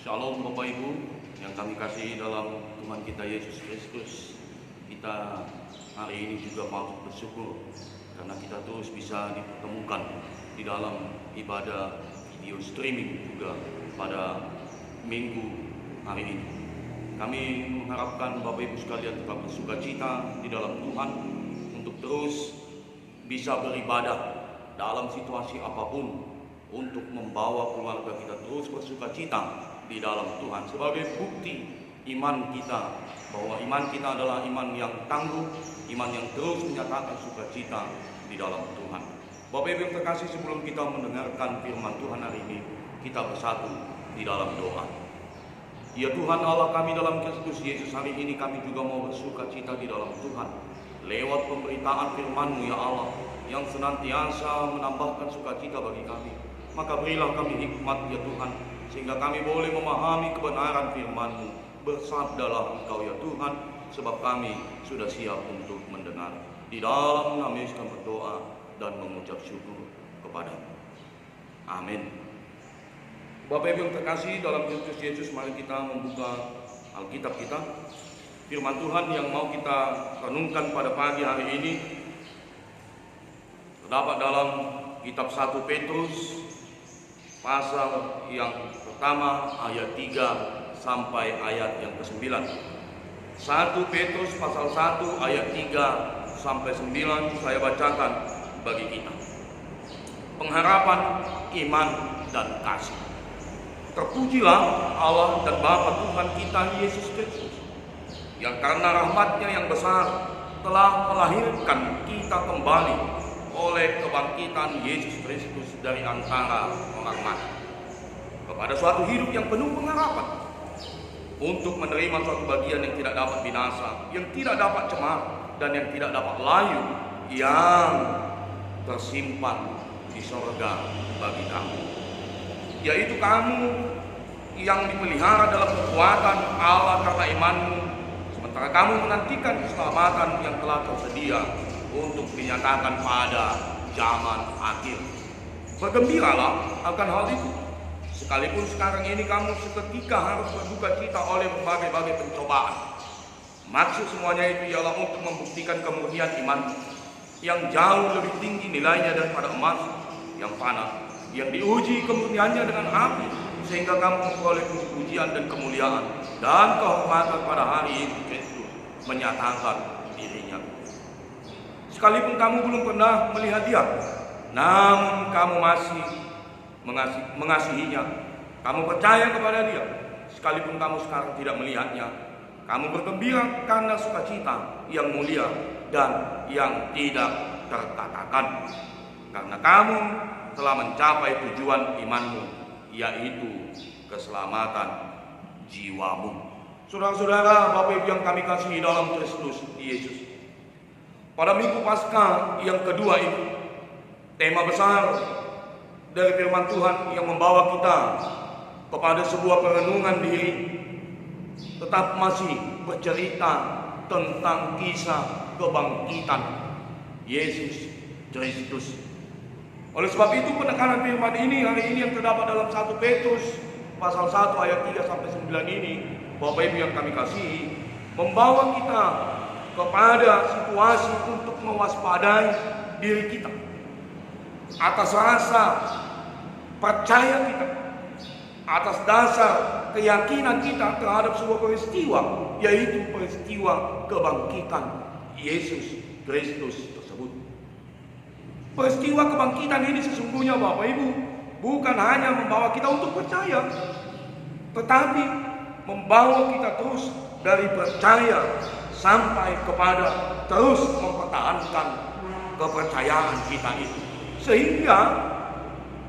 Shalom Bapak Ibu yang kami kasih dalam Tuhan kita Yesus Kristus. Kita hari ini juga mau bersyukur karena kita terus bisa dipertemukan di dalam ibadah video streaming juga pada minggu hari ini. Kami mengharapkan Bapak Ibu sekalian tetap bersukacita di dalam Tuhan untuk terus bisa beribadah dalam situasi apapun, untuk membawa keluarga kita terus bersukacita di dalam Tuhan sebagai bukti iman kita, bahwa iman kita adalah iman yang tangguh, iman yang terus menyatakan sukacita di dalam Tuhan. Bapak Ibu yang terkasih, sebelum kita mendengarkan firman Tuhan hari ini, kita bersatu di dalam doa. Ya Tuhan Allah kami dalam Kristus Yesus, hari ini kami juga mau bersukacita di dalam Tuhan lewat pemberitaan firman-Mu ya Allah, yang senantiasa menambahkan sukacita bagi kami. Maka berilah kami hikmat ya Tuhan, sehingga kami boleh memahami kebenaran firman-Mu. Bersabdalah Engkau ya Tuhan, sebab kami sudah siap untuk mendengar. Di dalam nama Yesus kami berdoa dan mengucap syukur kepada-Mu. Amin. Bapak Ibu yang terkasih dalam Kristus Yesus, mari kita membuka Alkitab kita. Firman Tuhan yang mau kita renungkan pada pagi hari ini terdapat dalam kitab 1 Petrus pasal yang pertama ayat 3 sampai ayat yang ke-9. 1 Petrus pasal 1 ayat 3 sampai 9 saya bacakan bagi kita. Pengharapan, iman, dan kasih. Terpujilah Allah dan Bapa Tuhan kita Yesus Kristus, yang karena rahmat-Nya yang besar telah melahirkan kita kembali oleh kebangkitan Yesus Kristus dari antara orang mati kepada suatu hidup yang penuh pengharapan, untuk menerima suatu bagian yang tidak dapat binasa, yang tidak dapat cemar, dan yang tidak dapat layu, yang tersimpan di sorga bagi kamu, yaitu kamu yang dipelihara dalam kekuatan Allah karena imanmu, sementara kamu menantikan keselamatan yang telah tersedia untuk dinyatakan pada zaman akhir. Bergembiralah akan hal itu, sekalipun sekarang ini kamu seketika harus berduka cita oleh berbagai-bagai pencobaan. Maksud semuanya itu ialah untuk membuktikan kemurnian iman yang jauh lebih tinggi nilainya daripada emas yang fana, yang diuji kemurniannya dengan api, sehingga kamu memperoleh puji-pujian dan kemuliaan dan kehormatan pada hari itu Kristus menyatakan dirinya. Sekalipun kamu belum pernah melihat Dia, namun kamu masih mengasihinya. Kamu percaya kepada Dia, sekalipun kamu sekarang tidak melihatnya. Kamu bergembira karena sukacita yang mulia dan yang tidak terkatakan, karena kamu telah mencapai tujuan imanmu, yaitu keselamatan jiwamu. Saudara-saudara, Bapak Ibu yang kami kasihi dalam Kristus Yesus, pada minggu Paskah yang kedua ini, tema besar dari firman Tuhan yang membawa kita kepada sebuah perenungan diri tetap masih bercerita tentang kisah kebangkitan Yesus Kristus. Oleh sebab itu, penekanan firman ini hari ini yang terdapat dalam 1 Petrus pasal 1 ayat 3 sampai 9 ini, Bapak Ibu yang kami kasihi, membawa kita kepada situasi untuk mewaspadai diri kita atas rasa percaya kita, atas dasar keyakinan kita terhadap sebuah peristiwa, yaitu peristiwa kebangkitan Yesus Kristus tersebut. Peristiwa kebangkitan ini sesungguhnya, Bapak Ibu, bukan hanya membawa kita untuk percaya, tetapi membawa kita terus dari percaya sampai kepada terus mempertahankan kepercayaan kita itu, sehingga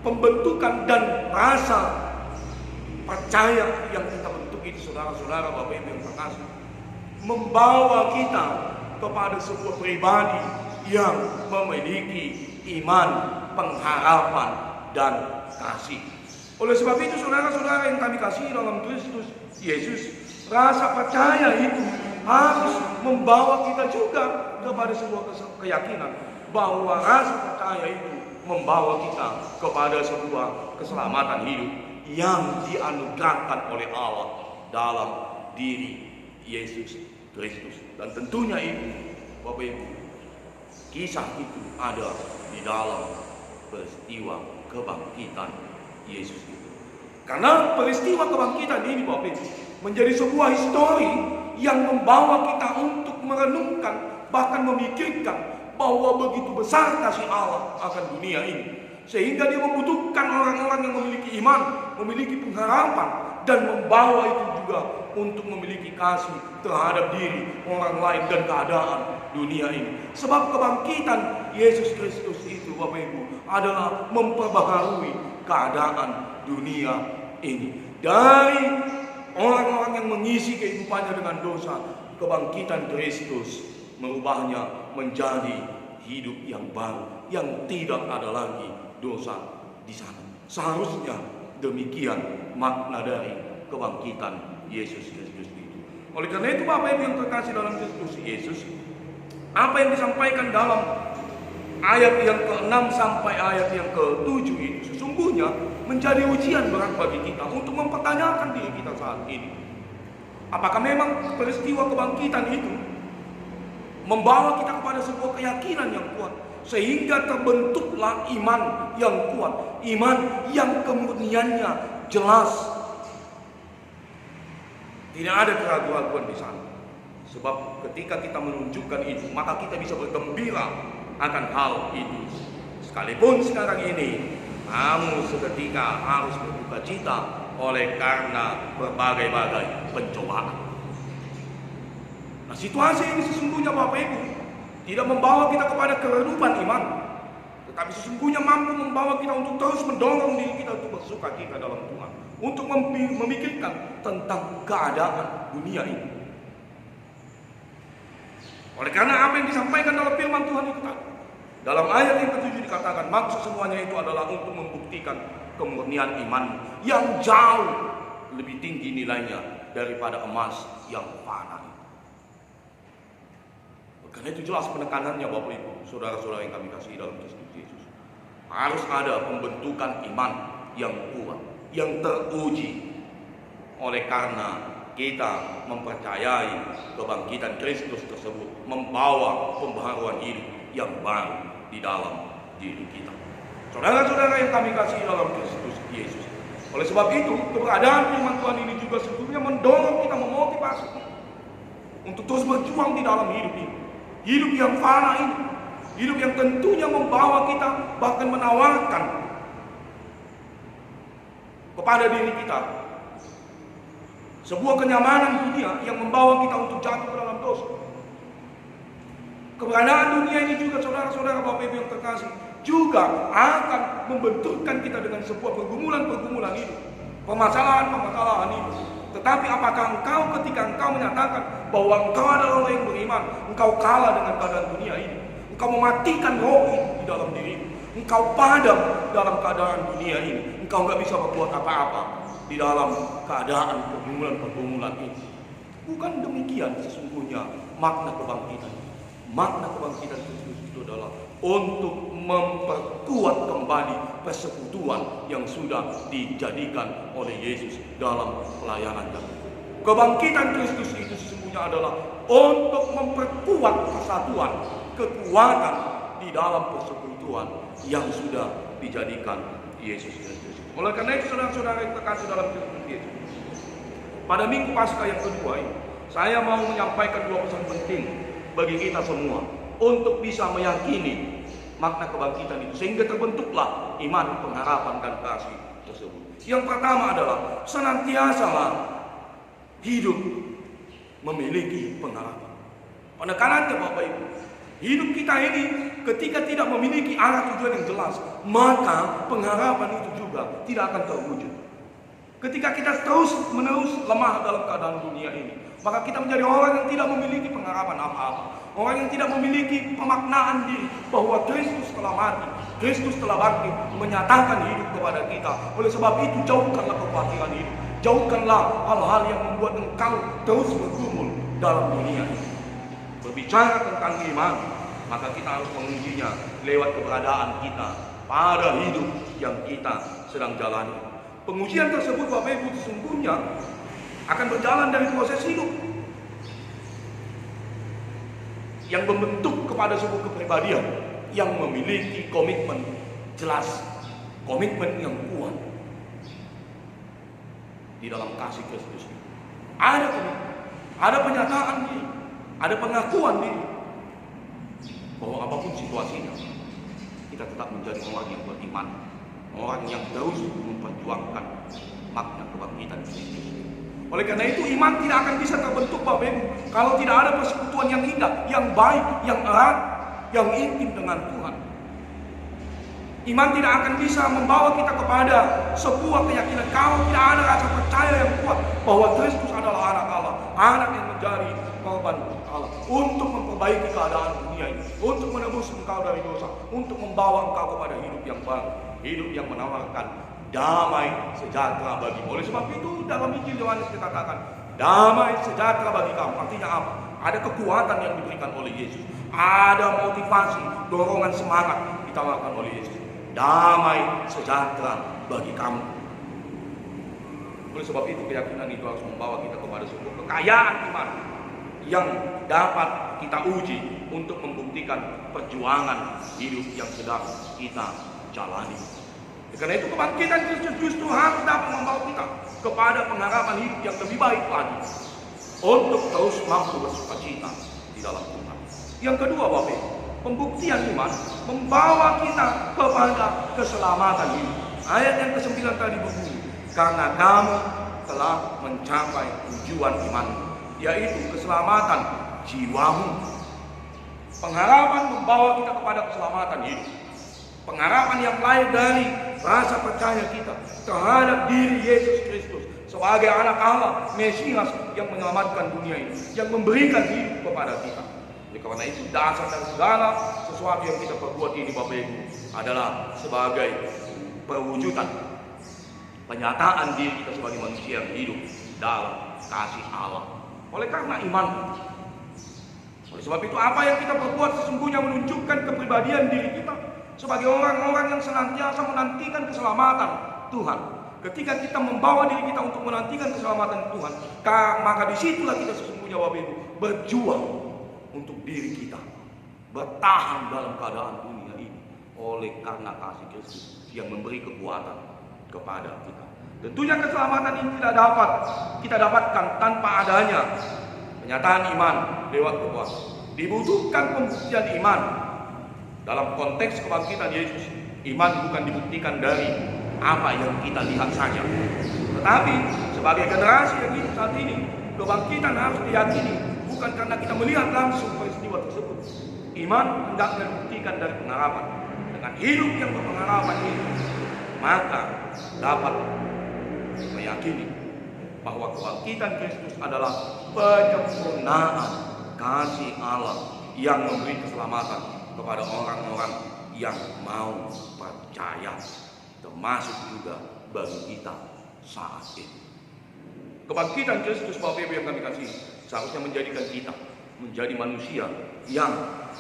pembentukan dan rasa percaya yang kita bentuk itu, saudara-saudara, Bapak Ibu yang terkasih, membawa kita kepada sebuah pribadi yang memiliki iman, pengharapan, dan kasih. Oleh sebab itu, saudara-saudara yang kami kasih dalam Kristus Yesus, rasa percaya itu harus membawa kita juga kepada sebuah keyakinan bahwa rasa percaya itu membawa kita kepada sebuah keselamatan hidup yang dianugerahkan oleh Allah dalam diri Yesus Kristus. Dan tentunya itu, Bapak Ibu, kisah itu ada di dalam peristiwa kebangkitan Yesus itu. Karena peristiwa kebangkitan ini, Bapak Ibu, menjadi sebuah histori yang membawa kita untuk merenungkan, bahkan memikirkan bahwa begitu besar kasih Allah akan dunia ini, sehingga dia membutuhkan orang-orang yang memiliki iman, memiliki pengharapan, dan membawa itu juga untuk memiliki kasih terhadap diri, orang lain, dan keadaan dunia ini. Sebab kebangkitan Yesus Kristus itu, Bapak Ibu, adalah memperbaharui keadaan dunia ini. Dari orang-orang yang mengisi kehidupannya dengan dosa, kebangkitan Kristus merubahnya menjadi hidup yang baru, yang tidak ada lagi dosa di sana. Seharusnya demikian makna dari kebangkitan Yesus Kristus itu. Oleh karena itu, Bapak Ibu yang terkasih dalam Kristus Yesus, apa yang disampaikan dalam ayat yang ke-6 sampai ayat yang ke-7 itu sesungguhnya menjadi ujian berat bagi kita untuk mempertanyakan diri kita saat ini. Apakah memang peristiwa kebangkitan itu membawa kita kepada sebuah keyakinan yang kuat, sehingga terbentuklah iman yang kuat, iman yang kemurniannya jelas, tidak ada keraguan-keraguan di sana. Sebab ketika kita menunjukkan itu, maka kita bisa bergembira akan hal itu. Sekalipun sekarang ini kamu seketika harus berduka cita oleh karena berbagai-bagai pencobaan. Nah, situasi ini sesungguhnya, Bapak Ibu, tidak membawa kita kepada keredupan iman, tetapi sesungguhnya mampu membawa kita untuk terus mendorong diri kita untuk bersuka cita dalam Tuhan, untuk memikirkan tentang keadaan dunia ini. Oleh karena apa yang disampaikan dalam firman Tuhan itu tadi, dalam ayat yang ke-7 dikatakan, maksud semuanya itu adalah untuk membuktikan kemurnian iman yang jauh lebih tinggi nilainya daripada emas yang fana. Karena itu jelas penekanannya, Bapak Ibu, saudara-saudara yang kami kasih dalam Kristus Yesus. Harus ada pembentukan iman yang kuat, yang teruji. Oleh karena kita mempercayai kebangkitan Kristus tersebut membawa pembaharuan hidup yang baru di dalam diri kita. Saudara-saudara yang kami kasih dalam Kristus Yesus. Oleh sebab itu, keberadaan firman Tuhan ini juga sebetulnya mendorong kita, memotivasi untuk terus berjuang di dalam hidup ini. Hidup yang fana ini, hidup yang tentunya membawa kita, bahkan menawarkan kepada diri kita sebuah kenyamanan dunia yang membawa kita untuk jatuh ke dalam dosa. Keberadaan dunia ini juga, saudara-saudara Bapak Ibu yang terkasih, juga akan membenturkan kita dengan sebuah pergumulan-pergumulan hidup, permasalahan-permasalahan hidup. Tetapi apakah engkau ketika engkau menyatakan bahwa engkau adalah orang yang beriman, engkau kalah dengan keadaan dunia ini, engkau mematikan roh di dalam dirimu, engkau padam dalam keadaan dunia ini, engkau nggak bisa berbuat apa-apa di dalam keadaan pergumulan-pergumulan ini? Bukan demikian sesungguhnya makna kebangkitan. Makna kebangkitan Kristus itu adalah untuk memperkuat kembali persekutuan yang sudah dijadikan oleh Yesus dalam pelayanannya. Kebangkitan Kristus itu sesungguhnya adalah untuk memperkuat persatuan, kekuatan di dalam persekutuan yang sudah dijadikan Yesus Kristus. Oleh karena itu, saudara-saudara yang terkasih dalam Kristus Yesus, pada Minggu Paskah yang kedua ini, saya mau menyampaikan dua pesan penting bagi kita semua untuk bisa meyakini makna kebangkitan itu, sehingga terbentuklah iman, pengharapan, dan kasih tersebut. Yang pertama adalah senantiasalah hidup memiliki pengharapan. Penekanannya, Bapak Ibu, hidup kita ini ketika tidak memiliki arah tujuan yang jelas, maka pengharapan itu juga tidak akan terwujud. Ketika kita terus-menerus lemah dalam keadaan dunia ini, maka kita menjadi orang yang tidak memiliki pengharapan apa-apa. Orang yang tidak memiliki pemaknaan diri bahwa Kristus telah mati, Kristus telah bangkit, menyatakan hidup kepada kita. Oleh sebab itu, jauhkanlah kekhawatiran hidup, jauhkanlah hal-hal yang membuat engkau terus bergumul dalam dunia ini. Berbicara tentang iman, maka kita harus mengujinya lewat keberadaan kita pada hidup yang kita sedang jalani. Pengujian tersebut Bapak Ibu sesungguhnya akan berjalan dari proses hidup yang membentuk kepada sebuah kepribadian yang memiliki komitmen jelas, komitmen yang kuat di dalam kasih Kristus. Ada komitmen, ada penyataan diri, ada pengakuan diri bahwa apapun situasinya kita tetap menjadi orang yang beriman, orang yang terus memperjuangkan makna kebangkitan Kristus. Oleh karena itu iman tidak akan bisa terbentuk Bapak Ibu kalau tidak ada persekutuan yang indah, yang baik, yang erat, yang intim dengan Tuhan. Iman tidak akan bisa membawa kita kepada sebuah keyakinan kalau tidak ada rasa percaya yang kuat bahwa Kristus adalah anak Allah, anak yang menjadi korban Allah untuk memperbaiki keadaan dunia ini, untuk menebus engkau dari dosa, untuk membawa engkau kepada hidup yang baru, hidup yang menawarkan damai sejahtera bagimu. Oleh sebab itu dalam Injil Yohanes dikatakan damai sejahtera bagi kamu. Artinya apa? Ada kekuatan yang diberikan oleh Yesus, ada motivasi, dorongan semangat ditawarkan oleh Yesus. Damai sejahtera bagi kamu. Oleh sebab itu keyakinan itu harus membawa kita kepada sebuah kekayaan iman yang dapat kita uji untuk membuktikan perjuangan hidup yang sedang kita jalani. Karena itu kebangkitan Kristus justru harus dapat membawa kita kepada pengharapan hidup yang lebih baik lagi untuk terus mampu bersukacita di dalam Tuhan. Yang kedua Bapak, pembuktian iman membawa kita kepada keselamatan hidup. Ayat yang ke-9 tadi berbunyi, karena kamu telah mencapai tujuan iman, yaitu keselamatan jiwamu. Pengharapan membawa kita kepada keselamatan hidup. Pengharapan yang lahir dari rasa percaya kita terhadap diri Yesus Kristus sebagai anak Allah, Mesias yang menyelamatkan dunia ini, yang memberikan hidup kepada kita. Karena itu dasar dari segala sesuatu yang kita perbuat ini Bapak Ibu adalah sebagai perwujudan penyataan diri kita sebagai manusia yang hidup dalam kasih Allah. Oleh karena iman. Oleh sebab itu apa yang kita perbuat sesungguhnya menunjukkan kepribadian diri kita sebagai orang-orang yang senantiasa menantikan keselamatan Tuhan. Ketika kita membawa diri kita untuk menantikan keselamatan Tuhan, maka disitulah kita sesungguhnya Bapak Ibu berjuang untuk diri kita, bertahan dalam keadaan dunia ini oleh karena kasih Kristus yang memberi kekuatan kepada kita. Tentunya keselamatan ini tidak dapat kita dapatkan tanpa adanya penyataan iman lewat kekuatan. Dibutuhkan pembuktian iman dalam konteks kebangkitan Yesus. Iman bukan dibuktikan dari apa yang kita lihat saja, tetapi sebagai generasi yang hidup saat ini, kebangkitan harus diyakini bukan karena kita melihat langsung peristiwa tersebut. Iman hendaknya dibuktikan dari pengharapan. Dengan hidup yang berpengharapan ini, maka dapat meyakini bahwa kebangkitan Kristus adalah penyempurnaan kasih Allah yang memberi keselamatan kepada orang-orang yang mau percaya, termasuk juga bagi kita saat ini. Kebangkitan Kristus Bapak Ibu yang kami kasih seharusnya menjadikan kita menjadi manusia yang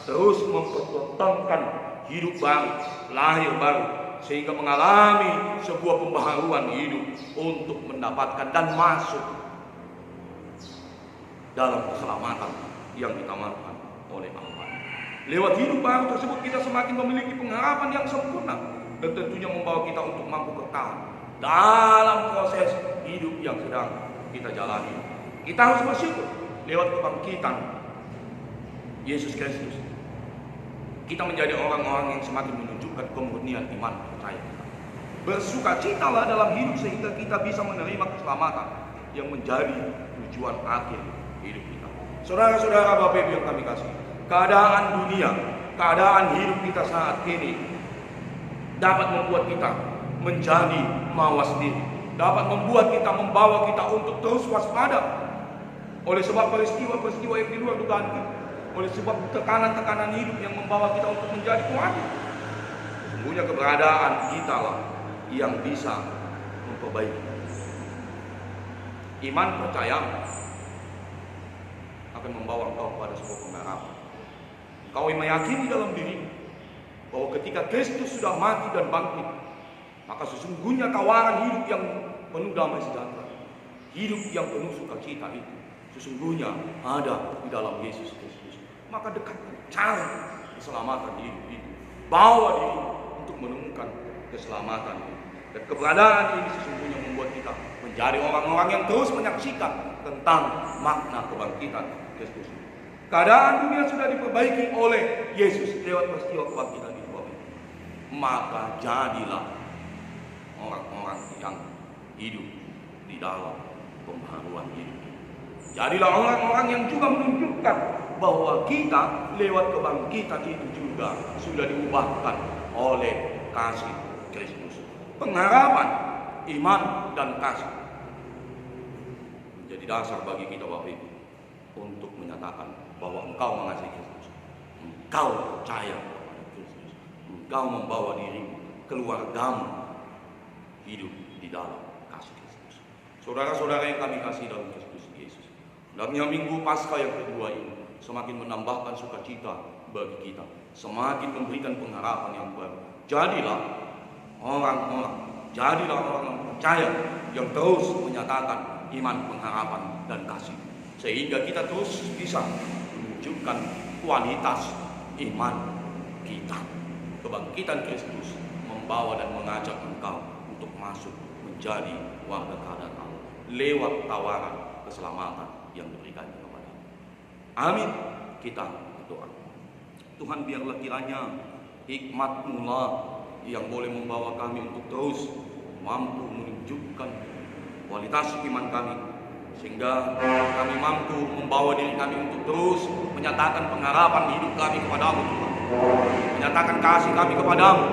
terus mempertontonkan hidup baru, lahir baru, sehingga mengalami sebuah pembaharuan hidup untuk mendapatkan dan masuk dalam keselamatan yang ditawarkan oleh Allah. Lewat hidup baru tersebut kita semakin memiliki pengharapan yang sempurna dan tentunya membawa kita untuk mampu bertahan dalam proses hidup yang sedang kita jalani. Kita harus bersyukur lewat kebangkitan Yesus Kristus. Kita menjadi orang-orang yang semakin menunjukkan kemurnian iman percaya kita. Bersukacitalah dalam hidup sehingga kita bisa menerima keselamatan yang menjadi tujuan akhir hidup kita. Saudara-saudara Bapak Ibu yang kami kasih, keadaan dunia, keadaan hidup kita saat ini dapat membuat kita menjadi mawas diri, dapat membawa kita untuk terus waspada oleh sebab peristiwa-peristiwa yang di luar dugaan kita, oleh sebab tekanan-tekanan hidup yang membawa kita untuk menjadi khawatir. Sesungguhnya keberadaan kita lah yang bisa memperbaiki. Iman percaya akan membawa engkau kepada sebuah pengharapan. Engkau meyakini dalam diri bahwa ketika Kristus sudah mati dan bangkit, Maka sesungguhnya tawaran hidup yang penuh damai sejahtera, hidup yang penuh sukacita itu sesungguhnya ada di dalam Yesus Kristus. Maka dekatkan, cari keselamatan hidup itu, bawa diri untuk menemukan keselamatan itu. Dan keberadaan ini sesungguhnya membuat kita menjadi orang-orang yang terus menyaksikan tentang makna kebangkitan Kristus. Keadaan dunia sudah diperbaiki oleh Yesus lewat peristiwa kebangkitan itu. Maka jadilah orang-orang yang hidup di dalam pembaharuan hidup. Jadilah orang-orang yang juga menunjukkan bahwa kita lewat kebangkitan itu juga sudah diubahkan oleh kasih Kristus. Pengharapan, iman, dan kasih menjadi dasar bagi kita Bapak Ibu untuk menyatakan bahwa engkau mengasihi Kristus, engkau percaya kepada Kristus, engkau membawa dirimu, keluargamu hidup di dalam kasih Kristus. Saudara-saudara yang kami kasih dalam Kristus Yesus, hendaknya minggu Paskah yang kedua ini semakin menambahkan sukacita bagi kita, semakin memberikan pengharapan yang baru. Jadilah orang percaya yang terus menyatakan iman, pengharapan, dan kasih, sehingga kita terus bisa menunjukkan kualitas iman kita. Kebangkitan Kristus membawa dan mengajak engkau untuk masuk menjadi warga kerajaan Allah lewat tawaran keselamatan yang diberikan kepada. Amin. Kita berdoa. Tuhan, biarlah kiranya hikmat-Mu yang boleh membawa kami untuk terus mampu menunjukkan kualitas iman kami, sehingga kami mampu membawa diri kami untuk terus menyatakan pengharapan hidup kami kepada-Mu, Tuhan. Menyatakan kasih kami kepada-Mu,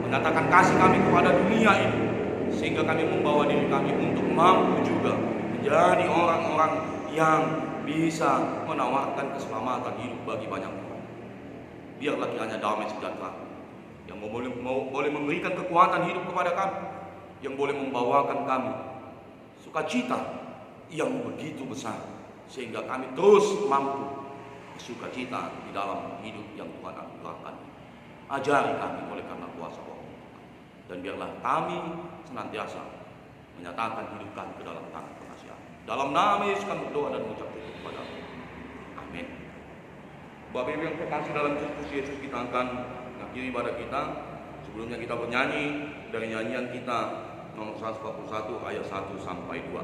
menyatakan kasih kami kepada dunia ini, sehingga kami membawa diri kami untuk mampu juga menjadi orang-orang yang bisa menawarkan keselamatan hidup bagi banyak orang. Biarlah kiranya damai sejahtera yang boleh memberikan kekuatan hidup kepada kami, yang boleh membawakan kami sukacita yang begitu besar, sehingga kami terus mampu sukacita di dalam hidup yang Tuhan anugerahkan. Ajari kami oleh karena kuasa Allah, dan biarlah kami senantiasa menyatakan hidup kami ke dalam tangan pengasihan. Dalam nama Yesus kami berdoa dan mengucap syukur kepada-Mu. Amin. Bapak Ibu yang terkasih dalam Kristus Yesus, kita akan mengakhiri ibadah kita. Sebelumnya kita bernyanyi dari nyanyian kita nomor 141 ayat 1 sampai 2.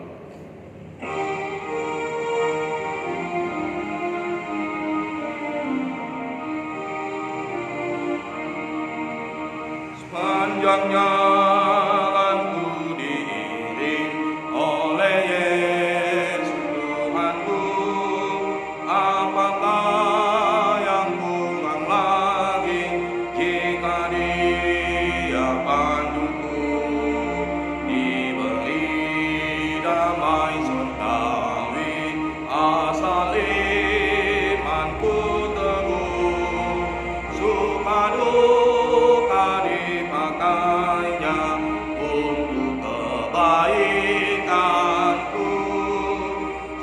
Sepanjang jalanku diiring oleh Yesus Tuhanku, apakah yang kurang lagi jika Dia panduku? Diberi damai sertawi asal imanku teguh, suka duka dipakainya untuk kebaikanku,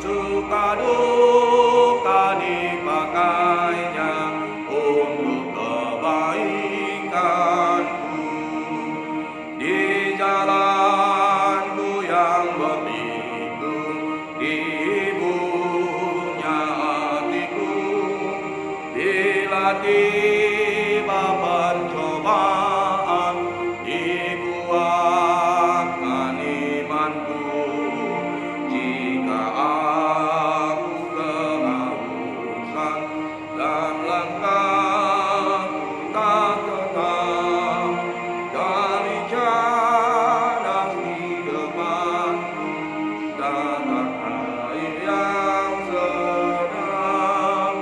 suka duka dipakainya untuk kebaikanku. Di jalanku yang berliku, diibunya hatiku, bila tiba pencobaan, dikuatkan imanku. Jika aku kehausan dan langkahku tak tetap, dari jalan di depanku datang air yang sedap.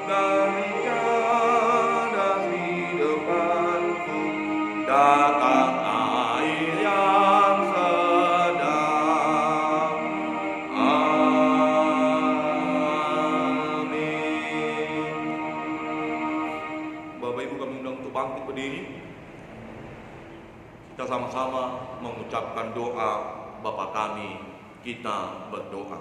Dari jalan di depanku datang air yang sedap. Amin. Bapak Ibu, kami undang untuk bangkit berdiri. Kita sama-sama mengucapkan doa Bapa kami. Kita berdoa.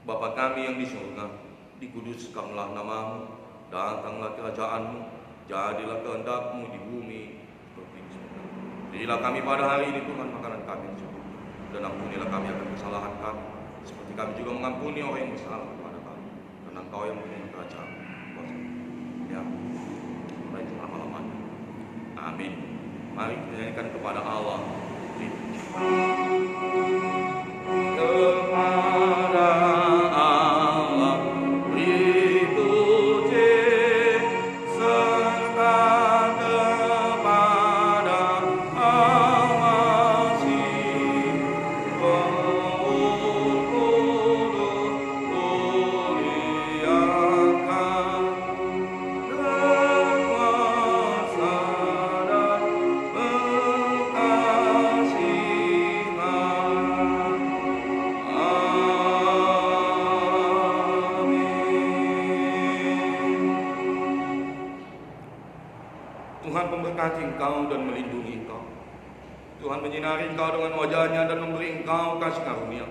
Bapa kami yang di surga, dikuduskanlah nama-Mu, datanglah kerajaan-Mu, jadilah kehendak-Mu di bumi seperti di surga. Berilah kami pada hari ini Tuhan makanan kami yang cukup, dan ampunilah kami akan kesalahan kami, seperti kami juga mengampuni orang yang bersalah kepada kami. Karena Engkau yang mempunyai kerajaan, kuasa, ya, baik selama-lamanya. Amin. Mari kita nyanyikan kepada Allah. Kepada Allah beri puji, serta kepada Al-Masih, Roh Kudus muliakan, berkuasa dan berkasihan. Tuhan memberkati engkau dan melindungi engkau. Tuhan menyinari engkau dengan wajahnya dan memberi engkau kasih karunia.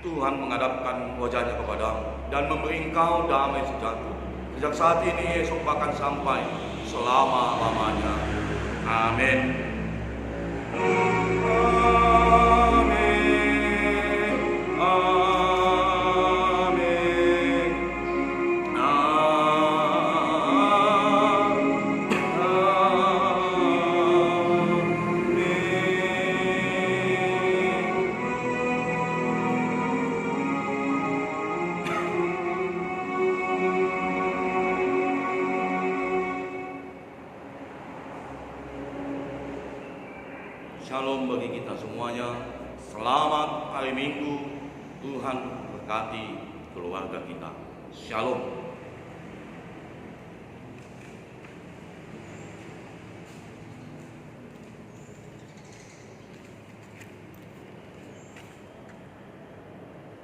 Tuhan menghadapkan wajahnya kepadamu dan memberi engkau damai sejahtera. Sejak saat ini, esok bahkan sampai selama-lamanya. Amin. Amin. Amin. Shalom bagi kita semuanya. Selamat hari Minggu. Tuhan berkati keluarga kita. Shalom.